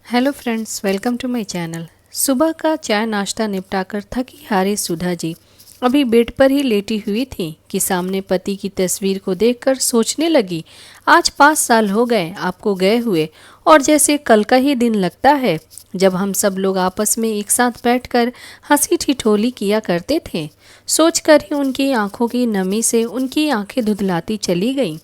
Hello friends, welcome to my channel. सुबह का चाय नाश्ता निपटाकर थकी हारी सुधा जी अभी बेड पर ही लेटी हुई थी कि सामने पति की तस्वीर को देखकर सोचने लगी, आज 5 साल हो गए आपको गए हुए, और जैसे कल का ही दिन लगता है जब हम सब लोग आपस में एक साथ बैठकर हंसी ठिठोली किया करते थे। सोचकर ही उनकी आंखों की नमी से उनकी आंखें धुंधलाती चली गईं।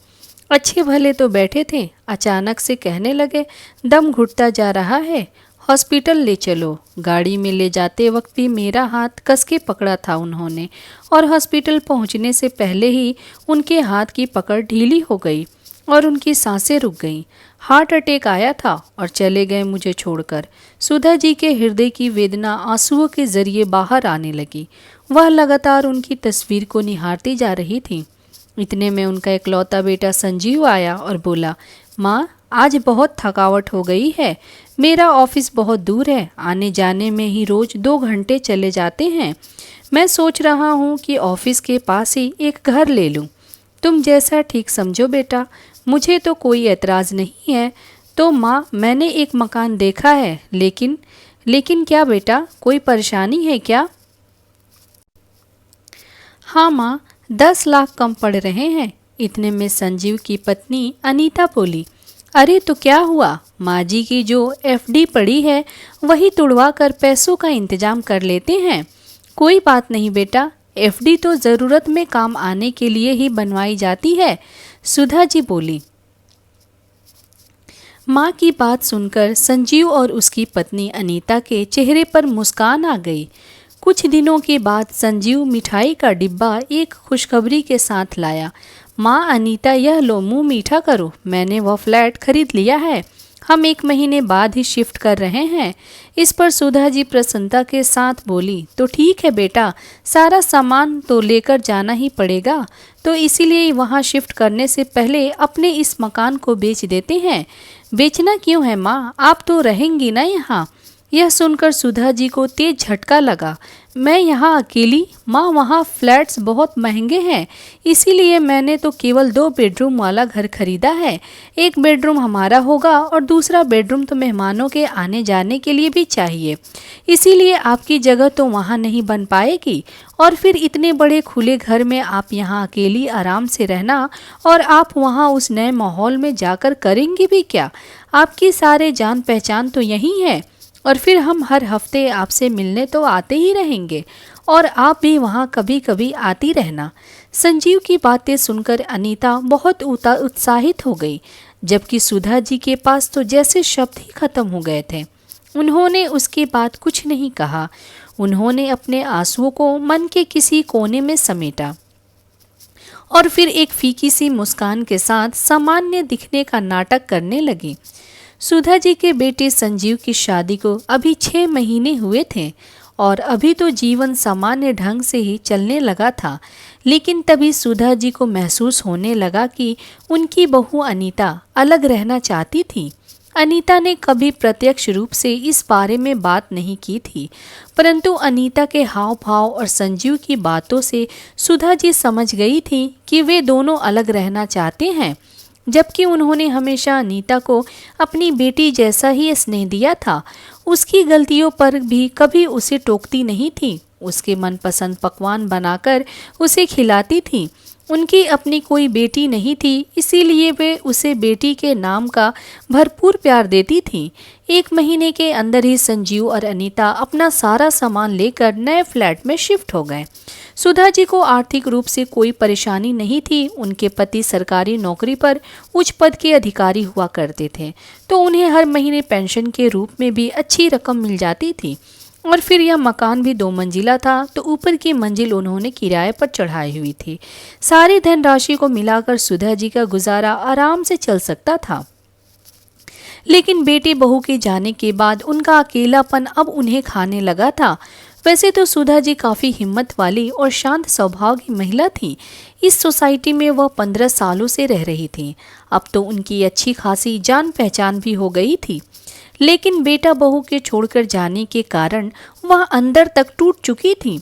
अच्छे भले तो बैठे थे, अचानक से कहने लगे, दम घुटता जा रहा है, हॉस्पिटल ले चलो। गाड़ी में ले जाते वक्त भी मेरा हाथ कस के पकड़ा था उन्होंने, और हॉस्पिटल पहुंचने से पहले ही उनके हाथ की पकड़ ढीली हो गई और उनकी सांसें रुक गईं। हार्ट अटैक आया था और चले गए मुझे छोड़कर। सुधा जी के हृदय की वेदना आंसुओं के जरिए बाहर आने लगी। वह लगातार उनकी तस्वीर को निहारती जा रही थी। इतने में उनका इकलौता बेटा संजीव आया और बोला, माँ आज बहुत थकावट हो गई है, मेरा ऑफिस बहुत दूर है, आने जाने में ही रोज 2 घंटे चले जाते हैं। मैं सोच रहा हूँ कि ऑफिस के पास ही एक घर ले लूँ। तुम जैसा ठीक समझो बेटा, मुझे तो कोई एतराज़ नहीं है। तो माँ मैंने एक मकान देखा है, लेकिन क्या बेटा, कोई परेशानी है क्या? हाँ माँ, 10 लाख कम पड़ रहे हैं। इतने में संजीव की पत्नी अनीता बोली, अरे तो क्या हुआ, माँ जी की जो एफडी पड़ी है वही तुड़वा कर पैसों का इंतजाम कर लेते हैं। कोई बात नहीं बेटा, एफडी तो ज़रूरत में काम आने के लिए ही बनवाई जाती है, सुधा जी बोली। माँ की बात सुनकर संजीव और उसकी पत्नी अनीता के चेहरे पर मुस्कान आ गई। कुछ दिनों के बाद संजीव मिठाई का डिब्बा एक खुशखबरी के साथ लाया। माँ अनीता, यह लो, मुंह मीठा करो, मैंने वह फ्लैट खरीद लिया है। हम 1 महीने बाद ही शिफ्ट कर रहे हैं। इस पर सुधा जी प्रसन्नता के साथ बोली, तो ठीक है बेटा, सारा सामान तो लेकर जाना ही पड़ेगा, तो इसीलिए वहाँ शिफ्ट करने से पहले अपने इस मकान को बेच देते हैं। बेचना क्यों है माँ, आप तो रहेंगी ना यहाँ। यह सुनकर सुधा जी को तेज झटका लगा। मैं यहाँ अकेली, माँ वहाँ फ्लैट्स बहुत महंगे हैं, इसीलिए मैंने तो केवल 2 बेडरूम वाला घर खरीदा है। एक बेडरूम हमारा होगा और दूसरा बेडरूम तो मेहमानों के आने जाने के लिए भी चाहिए, इसीलिए आपकी जगह तो वहाँ नहीं बन पाएगी। और फिर इतने बड़े खुले घर में आप यहाँ अकेली आराम से रहना, और आप वहाँ उस नए माहौल में जाकर करेंगी भी क्या? आपकी सारे जान पहचान तो यही है, और फिर हम हर हफ्ते आपसे मिलने तो आते ही रहेंगे, और आप भी वहाँ कभी कभी आती रहना। संजीव की बातें सुनकर अनीता बहुत उत्साहित हो गई, जबकि सुधा जी के पास तो जैसे शब्द ही खत्म हो गए थे। उन्होंने उसके बाद कुछ नहीं कहा। उन्होंने अपने आंसुओं को मन के किसी कोने में समेटा और फिर एक फीकी सी मुस्कान के साथ सामान्य दिखने का नाटक करने लगी। सुधा जी के बेटे संजीव की शादी को अभी 6 महीने हुए थे और अभी तो जीवन सामान्य ढंग से ही चलने लगा था, लेकिन तभी सुधा जी को महसूस होने लगा कि उनकी बहू अनीता अलग रहना चाहती थी। अनीता ने कभी प्रत्यक्ष रूप से इस बारे में बात नहीं की थी, परंतु अनीता के हाव भाव और संजीव की बातों से सुधा जी समझ गई थी कि वे दोनों अलग रहना चाहते हैं। जबकि उन्होंने हमेशा अनीता को अपनी बेटी जैसा ही स्नेह दिया था, उसकी गलतियों पर भी कभी उसे टोकती नहीं थी, उसके मनपसंद पकवान बनाकर उसे खिलाती थी। उनकी अपनी कोई बेटी नहीं थी, इसीलिए वे उसे बेटी के नाम का भरपूर प्यार देती थी। 1 महीने के अंदर ही संजीव और अनीता अपना सारा सामान लेकर नए फ्लैट में शिफ्ट हो गए। सुधा जी को आर्थिक रूप से कोई परेशानी नहीं थी। उनके पति सरकारी नौकरी पर उच्च पद के अधिकारी हुआ करते थे, तो उन्हें हर महीने पेंशन के रूप में भी अच्छी रकम मिल जाती थी। और फिर यह मकान भी 2 मंजिला था, तो ऊपर की मंजिल उन्होंने किराए पर चढ़ाई हुई थी। सारी धनराशि को मिलाकर सुधा जी का गुजारा आराम से चल सकता था। लेकिन बेटे बहू के जाने के बाद उनका अकेलापन अब उन्हें खाने लगा था। वैसे तो सुधा जी काफ़ी हिम्मत वाली और शांत स्वभाव की महिला थी। इस सोसाइटी में वह 15 सालों से रह रही थी। अब तो उनकी अच्छी खासी जान पहचान भी हो गई थी, लेकिन बेटा बहू के छोड़कर जाने के कारण वह अंदर तक टूट चुकी थी।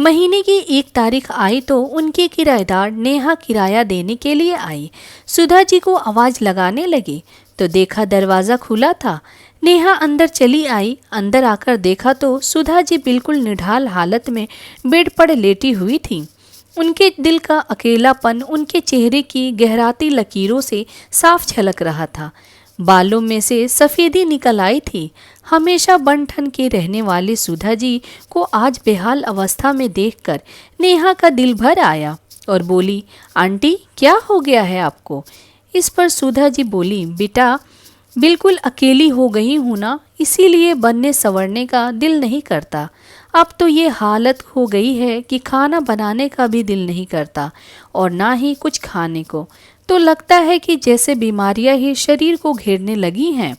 महीने की 1 तारीख आई तो उनके किराएदार नेहा किराया देने के लिए आई। सुधा जी को आवाज़ लगाने लगी तो देखा दरवाज़ा खुला था। नेहा अंदर चली आई। अंदर आकर देखा तो सुधा जी बिल्कुल निढाल हालत में बेड पर लेटी हुई थी। उनके दिल का अकेलापन उनके चेहरे की गहराती लकीरों से साफ झलक रहा था। बालों में से सफ़ेदी निकल आई थी। हमेशा बन ठन के रहने वाली सुधा जी को आज बेहाल अवस्था में देखकर नेहा का दिल भर आया और बोली, आंटी क्या हो गया है आपको? इस पर सुधा जी बोली, बेटा बिल्कुल अकेली हो गई हूँ ना, इसीलिए बनने संवरने का दिल नहीं करता। अब तो ये हालत हो गई है कि खाना बनाने का भी दिल नहीं करता और ना ही कुछ खाने को। तो लगता है कि जैसे बीमारियां ही शरीर को घेरने लगी हैं।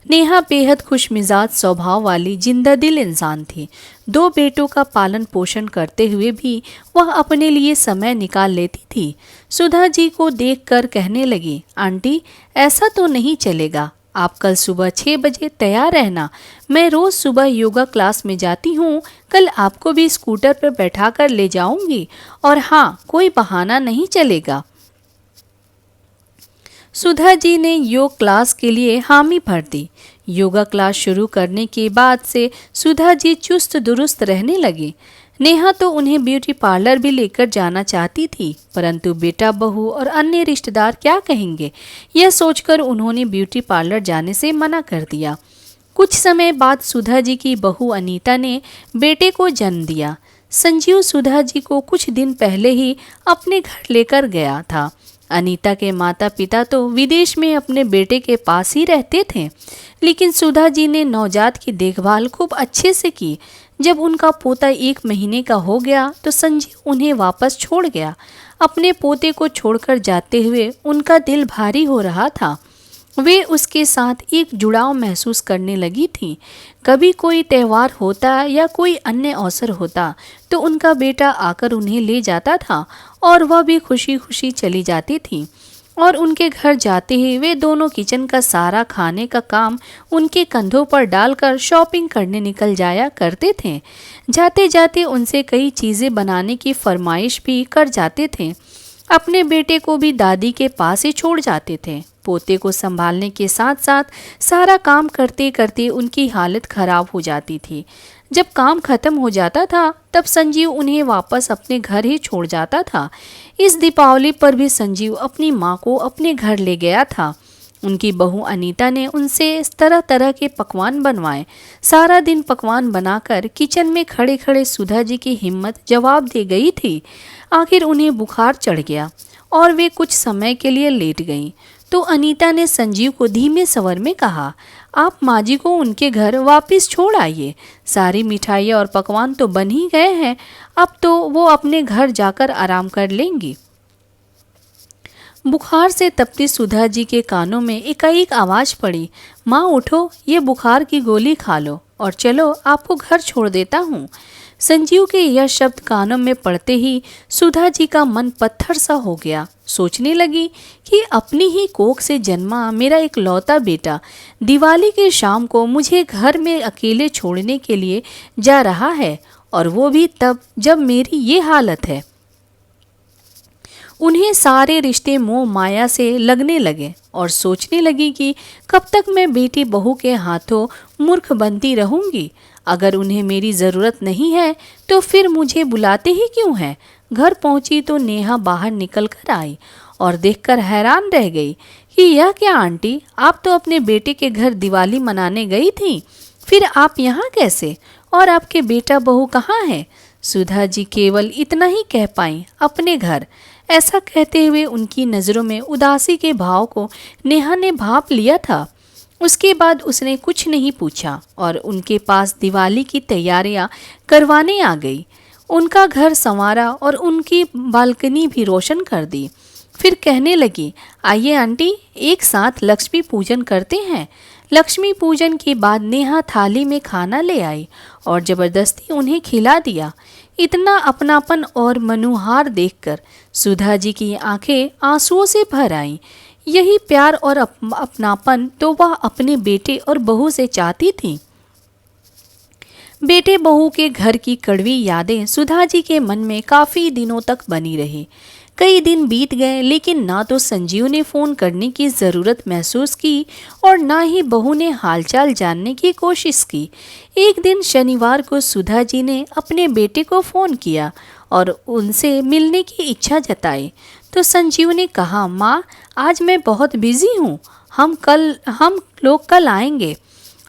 नेहा बेहद खुशमिजाज स्वभाव वाली जिंदा दिल इंसान थी। 2 बेटों का पालन पोषण करते हुए भी वह अपने लिए समय निकाल लेती थी। सुधा जी को देखकर कहने लगी, आंटी ऐसा तो नहीं चलेगा, आप कल सुबह 6 बजे तैयार रहना। मैं रोज सुबह योगा क्लास में जाती हूँ, कल आपको भी स्कूटर पर बैठा कर ले जाऊंगी। और हाँ, कोई बहाना नहीं चलेगा। सुधा जी ने योग क्लास के लिए हामी भर दी। योगा क्लास शुरू करने के बाद से सुधा जी चुस्त दुरुस्त रहने लगी। नेहा तो उन्हें ब्यूटी पार्लर भी लेकर जाना चाहती थी, परंतु बेटा बहू और अन्य रिश्तेदार क्या कहेंगे, यह सोचकर उन्होंने ब्यूटी पार्लर जाने से मना कर दिया। कुछ समय बाद सुधा जी की बहू अनीता ने बेटे को जन्म दिया। संजीव सुधा जी को कुछ दिन पहले ही अपने घर लेकर गया था। अनीता के माता पिता तो विदेश में अपने बेटे के पास ही रहते थे, लेकिन सुधा जी ने नवजात की देखभाल खूब अच्छे से की। जब उनका पोता 1 महीने का हो गया तो संजीव उन्हें वापस छोड़ गया। अपने पोते को छोड़कर जाते हुए उनका दिल भारी हो रहा था। वे उसके साथ एक जुड़ाव महसूस करने लगी थी। कभी कोई त्यौहार होता या कोई अन्य अवसर होता तो उनका बेटा आकर उन्हें ले जाता था और वह भी खुशी खुशी चली जाती थी। और उनके घर जाते ही वे दोनों किचन का सारा खाने का काम उनके कंधों पर डालकर शॉपिंग करने निकल जाया करते थे। जाते जाते उनसे कई चीज़ें बनाने की फरमाइश भी कर जाते थे। अपने बेटे को भी दादी के पास ही छोड़ जाते थे। पोते को संभालने के साथ साथ सारा काम करते करते उनकी हालत खराब हो जाती थी। जब काम खत्म हो जाता था तब संजीव उन्हें वापस अपने घर ही छोड़ जाता था। इस दीपावली पर भी संजीव अपनी माँ को अपने घर ले गया था। उनकी बहू अनीता ने उनसे तरह तरह के पकवान बनवाए। सारा दिन पकवान बनाकर किचन में खड़े खड़े सुधा जी की हिम्मत जवाब दे गई थी। आखिर उन्हें बुखार चढ़ गया और वे कुछ समय के लिए लेट गईं। तो अनीता ने संजीव को धीमे स्वर में कहा, आप माँ जी को उनके घर वापस छोड़ आइए। सारी मिठाइयाँ और पकवान तो बन ही गए हैं, अब तो वो अपने घर जाकर आराम कर लेंगी। बुखार से तपती सुधा जी के कानों में एकाएक आवाज पड़ी, माँ उठो, ये बुखार की गोली खा लो और चलो आपको घर छोड़ देता हूँ। संजीव के यह शब्द कानों में पड़ते ही सुधा जी का मन पत्थर सा हो गया। सोचने लगी कि अपनी ही कोख से जन्मा मेरा एक लौता बेटा दिवाली की शाम को मुझे घर में अकेले छोड़ने के लिए जा रहा है, और वो भी तब जब मेरी ये हालत है। उन्हें सारे रिश्ते मोह माया से लगने लगे और सोचने लगी कि कब तक मैं बेटी बहू के हाथों मूर्ख बनती रहूंगी। अगर उन्हें मेरी ज़रूरत नहीं है तो फिर मुझे बुलाते ही क्यों हैं। घर पहुंची तो नेहा बाहर निकल कर आई और देखकर हैरान रह गई कि यह क्या आंटी, आप तो अपने बेटे के घर दिवाली मनाने गई थी, फिर आप यहाँ कैसे, और आपके बेटा बहू कहाँ है? सुधा जी केवल इतना ही कह पाई, अपने घर। ऐसा कहते हुए उनकी नज़रों में उदासी के भाव को नेहा ने भांप लिया था। उसके बाद उसने कुछ नहीं पूछा और उनके पास दिवाली की तैयारियां करवाने आ गई। उनका घर संवारा और उनकी बालकनी भी रोशन कर दी। फिर कहने लगी, आइए आंटी, एक साथ लक्ष्मी पूजन करते हैं। लक्ष्मी पूजन के बाद नेहा थाली में खाना ले आई और ज़बरदस्ती उन्हें खिला दिया। इतना अपनापन और मनुहार देखकर सुधा जी की आंखें आंसुओं से भर आईं। यही प्यार और अपनापन तो वह अपने बेटे और बहू से चाहती थी। बेटे बहू के घर की कड़वी यादें सुधा जी के मन में काफ़ी दिनों तक बनी रही। कई दिन बीत गए लेकिन ना तो संजीव ने फ़ोन करने की ज़रूरत महसूस की और ना ही बहू ने हालचाल जानने की कोशिश की। एक दिन शनिवार को सुधा जी ने अपने बेटे को फ़ोन किया और उनसे मिलने की इच्छा जताई। तो संजीव ने कहा, माँ आज मैं बहुत बिजी हूँ, हम लोग कल आएंगे।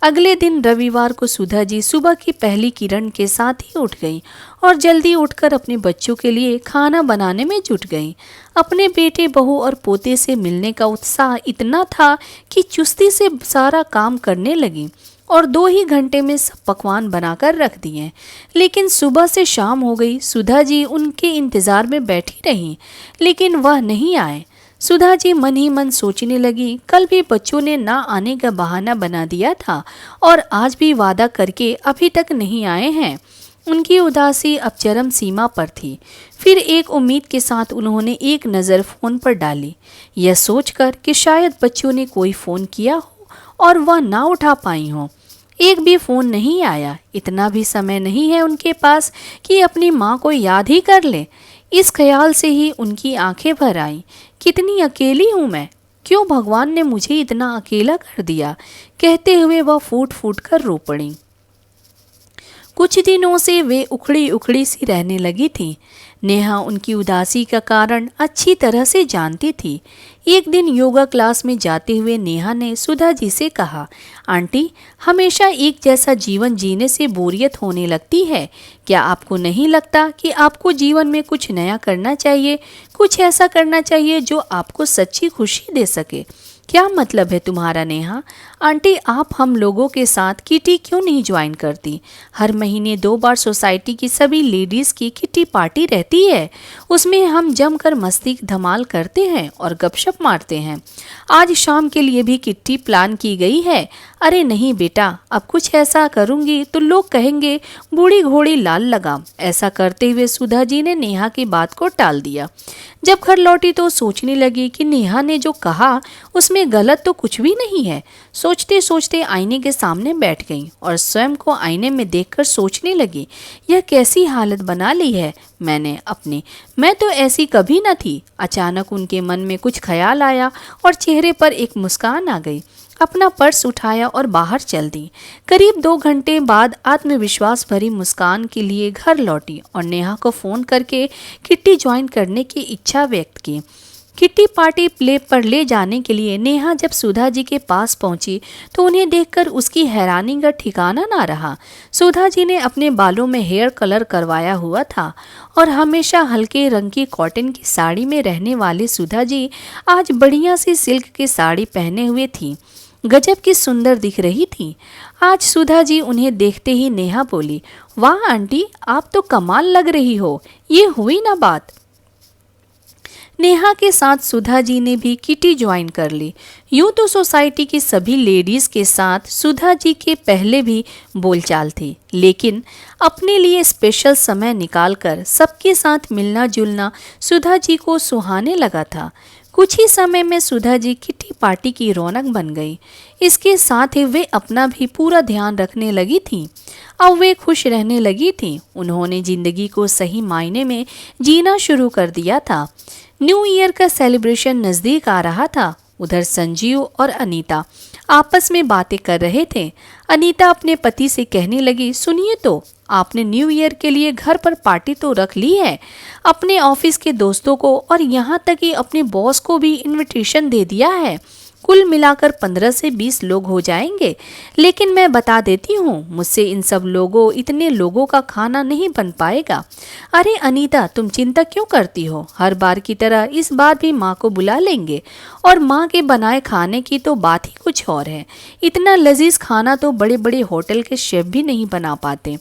अगले दिन रविवार को सुधा जी सुबह की पहली किरण के साथ ही उठ गई और जल्दी उठकर अपने बच्चों के लिए खाना बनाने में जुट गई। अपने बेटे, बहू और पोते से मिलने का उत्साह इतना था कि चुस्ती से सारा काम करने लगी और 2 ही घंटे में सब पकवान बनाकर रख दिए। लेकिन सुबह से शाम हो गई, सुधा जी उनके इंतज़ार में बैठी रहीं, लेकिन वह नहीं आए। सुधा जी मन ही मन सोचने लगी, कल भी बच्चों ने ना आने का बहाना बना दिया था और आज भी वादा करके अभी तक नहीं आए हैं। उनकी उदासी अब चरम सीमा पर थी। फिर एक उम्मीद के साथ उन्होंने एक नज़र फ़ोन पर डाली, यह सोचकर कि शायद बच्चों ने कोई फ़ोन किया हो और वह ना उठा पाई हो। एक भी फ़ोन नहीं आया। इतना भी समय नहीं है उनके पास कि अपनी माँ को याद ही कर ले। इस ख्याल से ही उनकी आंखें भर आईं। कितनी अकेली हूँ मैं, क्यों भगवान ने मुझे इतना अकेला कर दिया, कहते हुए वह फूट फूट कर रो पड़ी। कुछ दिनों से वे उखड़ी उखड़ी सी रहने लगी थी। नेहा उनकी उदासी का कारण अच्छी तरह से जानती थी। एक दिन योगा क्लास में जाते हुए नेहा ने सुधा जी से कहा, आंटी हमेशा एक जैसा जीवन जीने से बोरियत होने लगती है। क्या आपको नहीं लगता कि आपको जीवन में कुछ नया करना चाहिए, कुछ ऐसा करना चाहिए जो आपको सच्ची खुशी दे सके? क्या मतलब है तुम्हारा नेहा? आंटी आप हम लोगों के साथ किटी क्यों नहीं ज्वाइन करती? हर महीने 2 बार सोसाइटी की सभी लेडीज़ की किटी पार्टी रहती है, उसमें हम जमकर मस्ती धमाल करते हैं और गपशप मारते हैं। आज शाम के लिए भी किट्टी प्लान की गई है। अरे नहीं बेटा, अब कुछ ऐसा करूंगी तो लोग कहेंगे बूढ़ी घोड़ी लाल लगाम। ऐसा करते हुए सुधा जी ने नेहा की बात को टाल दिया। जब घर लौटी तो सोचने लगी कि नेहा ने जो कहा उसमें गलत तो कुछ भी नहीं है। सोचते सोचते आईने के सामने बैठ गई और स्वयं को आईने में देखकर सोचने लगी, यह कैसी हालत बना ली है मैंने अपनी, मैं तो ऐसी कभी न थी। अचानक उनके मन में कुछ ख्याल आया और चेहरे पर एक मुस्कान आ गई। अपना पर्स उठाया और बाहर चल दी। करीब 2 घंटे बाद आत्मविश्वास भरी मुस्कान के लिए घर लौटी और नेहा को फ़ोन करके किट्टी ज्वाइन करने की इच्छा व्यक्त की। किट्टी पार्टी प्ले पर ले जाने के लिए नेहा जब सुधा जी के पास पहुंची तो उन्हें देखकर उसकी हैरानी का ठिकाना ना रहा। सुधा जी ने अपने बालों में हेयर कलर करवाया हुआ था और हमेशा हल्के रंग की कॉटन की साड़ी में रहने वाली सुधा जी आज बढ़िया सी सिल्क की साड़ी पहने हुए थी। गजब की सुंदर दिख रही थी। आज सुधा जी उन्हें देखते ही नेहा बोली, वाह आंटी आप तो कमाल लग रही हो, ये हुई ना बात। नेहा के साथ सुधा जी ने भी किटी ज्वाइन कर ली। यूँ तो सोसाइटी की सभी लेडीज़ के साथ सुधा जी के पहले भी बोलचाल थी, लेकिन अपने लिए स्पेशल समय निकालकर सबके साथ मिलना जुलना सुधा जी को सुहाने लगा था। कुछ ही समय में सुधा जी किटी पार्टी की रौनक बन गई। इसके साथ ही वे अपना भी पूरा ध्यान रखने लगी थी। अब वे खुश रहने लगी थी। उन्होंने जिंदगी को सही मायने में जीना शुरू कर दिया था। न्यू ईयर का सेलिब्रेशन नज़दीक आ रहा था। उधर संजीव और अनीता आपस में बातें कर रहे थे। अनीता अपने पति से कहने लगी, सुनिए तो, आपने न्यू ईयर के लिए घर पर पार्टी तो रख ली है, अपने ऑफिस के दोस्तों को और यहाँ तक कि अपने बॉस को भी इनविटेशन दे दिया है। कुल मिलाकर 15 से 20 लोग हो जाएंगे। लेकिन मैं बता देती हूँ, मुझसे इन सब इतने लोगों का खाना नहीं बन पाएगा। अरे अनीता, तुम चिंता क्यों करती हो? हर बार की तरह इस बार भी माँ को बुला लेंगे और माँ के बनाए खाने की तो बात ही कुछ और है। इतना लजीज खाना तो बड़े बड़े होटल के शेफ भी नहीं बना पाते।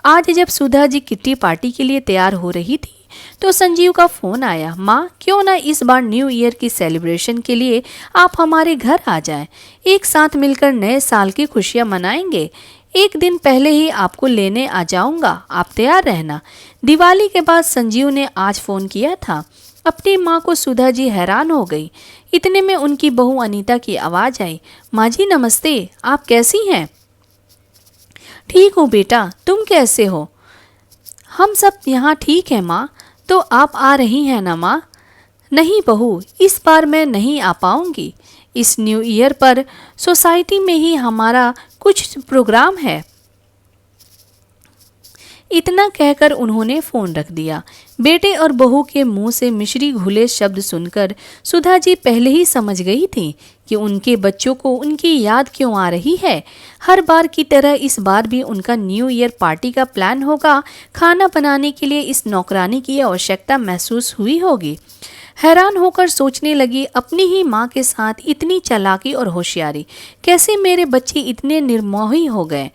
आज जब सुधा जी किट्टी पार्टी के लिए तैयार हो रही थी तो संजीव का फोन आया, माँ क्यों ना इस बार न्यू ईयर की सेलिब्रेशन के लिए आप हमारे घर आ जाएं। एक साथ मिलकर नए साल की खुशियाँ मनाएंगे। एक दिन पहले ही आपको लेने आ जाऊंगा, आप तैयार रहना। दिवाली के बाद संजीव ने आज फ़ोन किया था। अपनी माँ को सुधा जी हैरान हो गई। इतने में उनकी बहू अनीता की आवाज़ आई, माँ जी नमस्ते, आप कैसी हैं? ठीक हूँ बेटा, तुम कैसे हो? हम सब यहाँ ठीक है माँ। तो आप आ रही हैं ना माँ? नहीं बहू, इस बार मैं नहीं आ पाऊंगी। इस न्यू ईयर पर सोसाइटी में ही हमारा कुछ प्रोग्राम है। इतना कहकर उन्होंने फोन रख दिया। बेटे और बहू के मुंह से मिश्री घुले शब्द सुनकर सुधा जी पहले ही समझ गई थी कि उनके बच्चों को उनकी याद क्यों आ रही है। हर बार की तरह इस बार भी उनका न्यू ईयर पार्टी का प्लान होगा। खाना बनाने के लिए इस नौकरानी की आवश्यकता महसूस हुई होगी। हैरान होकर सोचने लगी, अपनी ही माँ के साथ इतनी चालाकी और होशियारी, कैसे मेरे बच्चे इतने निर्मोही हो गए।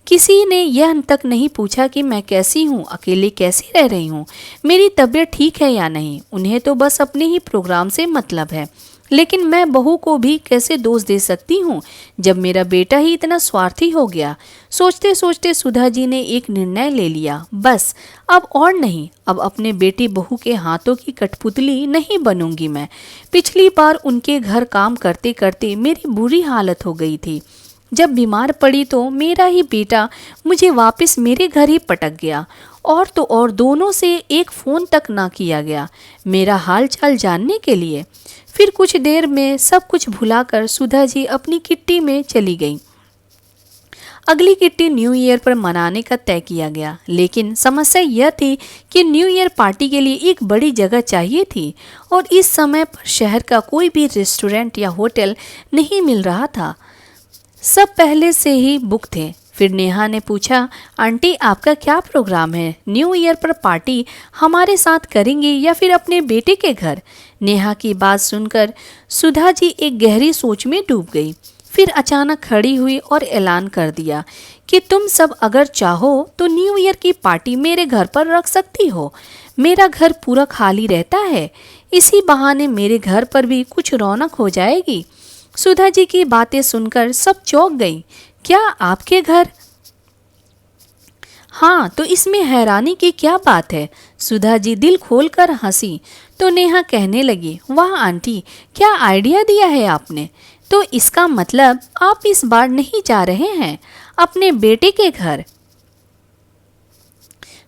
किसी ने यह तक नहीं पूछा कि मैं कैसी हूँ, अकेले कैसे रह रही हूँ, मेरी तबीयत ठीक है या नहीं। उन्हें तो बस अपने ही प्रोग्राम से मतलब है। लेकिन मैं बहू को भी कैसे दोष दे सकती हूँ जब मेरा बेटा ही इतना स्वार्थी हो गया। सोचते सोचते सुधा जी ने एक निर्णय ले लिया, बस अब और नहीं, अब अपने बेटी बहू के हाथों की कठपुतली नहीं बनूंगी मैं। पिछली बार उनके घर काम करते करते मेरी बुरी हालत हो गई थी। जब बीमार पड़ी तो मेरा ही बेटा मुझे वापस मेरे घर ही पटक गया, और तो और दोनों से एक फ़ोन तक ना किया गया मेरा हाल चाल जानने के लिए। फिर कुछ देर में सब कुछ भुलाकर सुधा जी अपनी किट्टी में चली गई। अगली किट्टी न्यू ईयर पर मनाने का तय किया गया, लेकिन समस्या यह थी कि न्यू ईयर पार्टी के लिए एक बड़ी जगह चाहिए थी और इस समय पर शहर का कोई भी रेस्टोरेंट या होटल नहीं मिल रहा था। सब पहले से ही बुक थे। फिर नेहा ने पूछा, आंटी आपका क्या प्रोग्राम है? न्यू ईयर पर पार्टी हमारे साथ करेंगे या फिर अपने बेटे के घर? नेहा की बात सुनकर सुधा जी एक गहरी सोच में डूब गई। फिर अचानक खड़ी हुई और ऐलान कर दिया कि तुम सब अगर चाहो तो न्यू ईयर की पार्टी मेरे घर पर रख सकती हो। मेरा घर पूरा खाली रहता है, इसी बहाने मेरे घर पर भी कुछ रौनक हो जाएगी। सुधा जी की बातें सुनकर सब चौंक गई। क्या आपके घर? हाँ, तो इसमें हैरानी की क्या बात है? सुधा जी दिल खोलकर हंसी तो नेहा कहने लगी, वाह आंटी, क्या आइडिया दिया है आपने। तो इसका मतलब आप इस बार नहीं जा रहे हैं अपने बेटे के घर?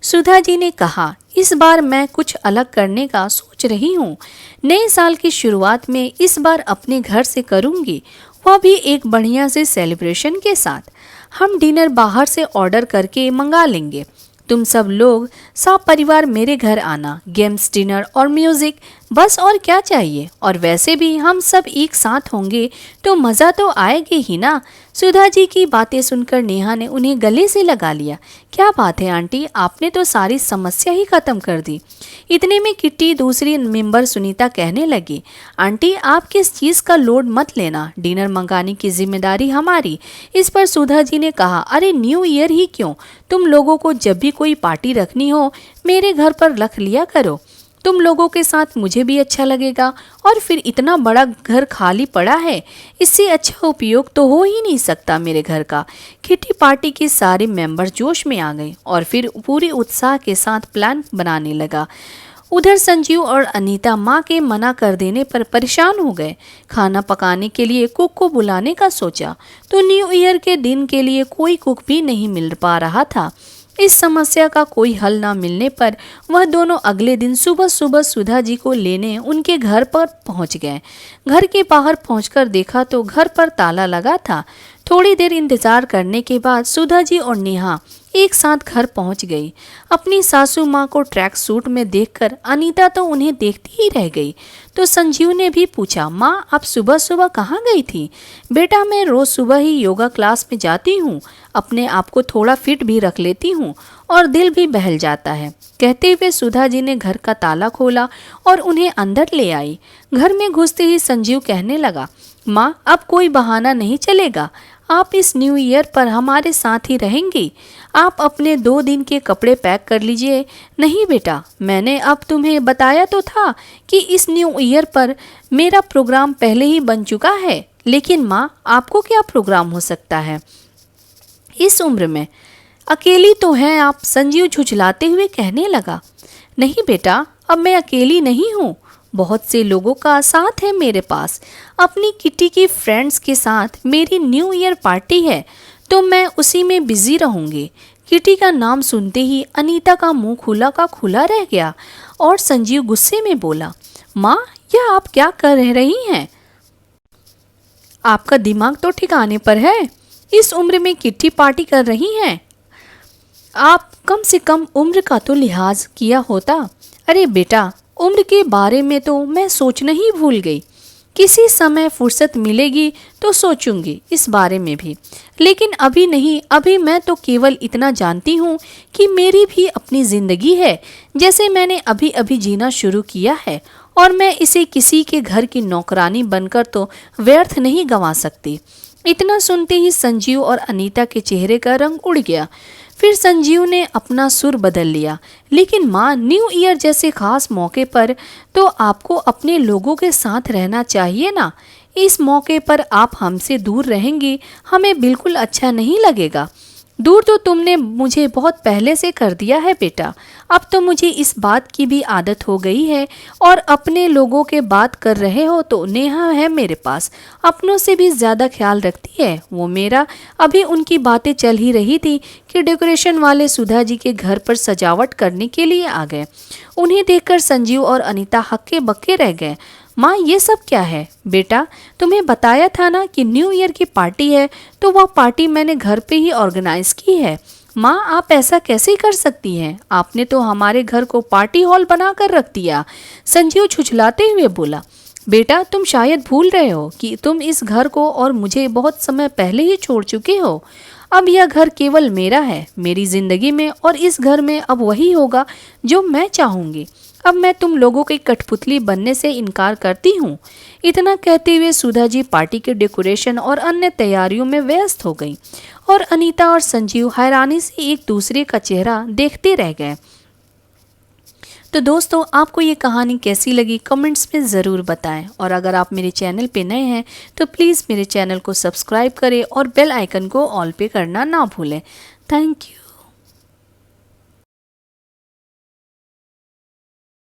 सुधा जी ने कहा, इस बार मैं कुछ अलग करने का सोच रही हूँ। नए साल की शुरुआत में इस बार अपने घर से करूँगी, वह भी एक बढ़िया से सेलिब्रेशन के साथ। हम डिनर बाहर से ऑर्डर करके मंगा लेंगे। तुम सब लोग सब परिवार मेरे घर आना, गेम्स, डिनर और म्यूजिक, बस और क्या चाहिए। और वैसे भी हम सब एक साथ होंगे तो मज़ा तो आएगी ही ना। सुधा जी की बातें सुनकर नेहा ने उन्हें गले से लगा लिया। क्या बात है आंटी, आपने तो सारी समस्या ही खत्म कर दी। इतने में किट्टी दूसरी मेंबर सुनीता कहने लगी, आंटी आप किस चीज़ का लोड मत लेना, डिनर मंगाने की जिम्मेदारी हमारी। इस पर सुधा जी ने कहा, अरे न्यू ईयर ही क्यों, तुम लोगों को जब भी कोई पार्टी रखनी हो मेरे घर पर रख लिया करो। तुम लोगों के साथ मुझे भी अच्छा लगेगा। और फिर इतना बड़ा घर खाली पड़ा है, इससे अच्छा उपयोग तो हो ही नहीं सकता मेरे घर का। किटी पार्टी के सारे मेंबर जोश में आ गए और फिर पूरे उत्साह के साथ प्लान बनाने लगा। उधर संजीव और अनीता माँ के मना कर देने पर परेशान हो गए। खाना पकाने के लिए कुक को बुलाने का सोचा तो न्यू ईयर के दिन के लिए कोई कुक भी नहीं मिल पा रहा था। इस समस्या का कोई हल न मिलने पर वह दोनों अगले दिन सुबह सुबह सुधा जी को लेने उनके घर पर पहुंच गए। घर के बाहर पहुंचकर देखा तो घर पर ताला लगा था। थोड़ी देर इंतजार करने के बाद सुधा जी और नेहा एक साथ घर पहुंच गई। अपनी सासू माँ को ट्रैक सूट में देखकर अनीता तो उन्हें देखती ही रह गई। तो संजीव ने भी पूछा, माँ आप सुबह सुबह कहाँ गई थी? बेटा मैं रोज सुबह ही योगा क्लास में जाती हूँ, अपने आप को थोड़ा फिट भी रख लेती हूँ और दिल भी बहल जाता है। कहते हुए सुधा जी ने घर का ताला खोला और उन्हें अंदर ले आई। घर में घुसते ही संजीव कहने लगा, माँ अब कोई बहाना नहीं चलेगा, आप इस न्यू ईयर पर हमारे साथ ही रहेंगी। आप अपने 2 दिन के कपड़े पैक कर लीजिए। नहीं बेटा, मैंने अब तुम्हें बताया तो था कि इस न्यू ईयर पर मेरा प्रोग्राम पहले ही बन चुका है। लेकिन माँ आपको क्या प्रोग्राम हो सकता है इस उम्र में? अकेली तो हैं आप, संजीव झुझलाते हुए कहने लगा। नहीं बेटा, अब मैं अकेली नहीं हूँ, बहुत से लोगों का साथ है मेरे पास। अपनी किटी की फ्रेंड्स के साथ मेरी न्यू ईयर पार्टी है तो मैं उसी में बिजी रहूंगी। किटी का नाम सुनते ही अनीता का मुंह खुला का खुला रह गया और संजीव गुस्से में बोला, माँ यह आप क्या कर रही हैं? आपका दिमाग तो ठिकाने पर है। इस उम्र में किट्टी पार्टी कर रही हैं? आप कम से कम उम्र का तो लिहाज किया होता। अरे बेटा, उम्र के बारे में तो मैं सोचना ही भूल गई। किसी समय फुर्सत मिलेगी तो सोचूंगी इस बारे में भी, लेकिन अभी नहीं। अभी मैं तो केवल इतना जानती हूँ कि मेरी भी अपनी जिंदगी है, जैसे मैंने अभी अभी जीना शुरू किया है, और मैं इसे किसी के घर की नौकरानी बनकर तो व्यर्थ नहीं गंवा सकती। इतना सुनते ही संजीव और अनीता के चेहरे का रंग उड़ गया। फिर संजीव ने अपना सुर बदल लिया। लेकिन माँ, न्यू ईयर जैसे खास मौके पर तो आपको अपने लोगों के साथ रहना चाहिए ना। इस मौके पर आप हमसे दूर रहेंगी, हमें बिल्कुल अच्छा नहीं लगेगा। दूर तो तुमने मुझे बहुत पहले से कर दिया है बेटा। अब तो मुझे इस बात की भी आदत हो गई है। और अपने लोगों के बात कर रहे हो तो नेहा है मेरे पास, अपनों से भी ज़्यादा ख्याल रखती है वो मेरा। अभी उनकी बातें चल ही रही थी कि डेकोरेशन वाले सुधा जी के घर पर सजावट करने के लिए आ गए। उन्हें देखकर संजीव और अनीता हक्के बक्के रह गए। माँ, ये सब क्या है? बेटा, तुम्हें बताया था ना कि न्यू ईयर की पार्टी है, तो वह पार्टी मैंने घर पे ही ऑर्गेनाइज की है। माँ, आप ऐसा कैसे कर सकती हैं? आपने तो हमारे घर को पार्टी हॉल बनाकर रख दिया। संजीव छुछलाते हुए बोला। बेटा, तुम शायद भूल रहे हो कि तुम इस घर को और मुझे बहुत समय पहले ही छोड़ चुके हो। अब यह घर केवल मेरा है, मेरी जिंदगी में, और इस घर में अब वही होगा जो मैं चाहूँगी। अब मैं तुम लोगों की कठपुतली बनने से इनकार करती हूँ। इतना कहते हुए सुधा जी पार्टी के डेकोरेशन और अन्य तैयारियों में व्यस्त हो गई, और अनीता और संजीव हैरानी से एक दूसरे का चेहरा देखते रह गए। तो दोस्तों, आपको ये कहानी कैसी लगी कमेंट्स में ज़रूर बताएं, और अगर आप मेरे चैनल पे नए हैं तो प्लीज़ मेरे चैनल को सब्सक्राइब करें और बेल आइकन को ऑल पे करना ना भूलें। Thank you.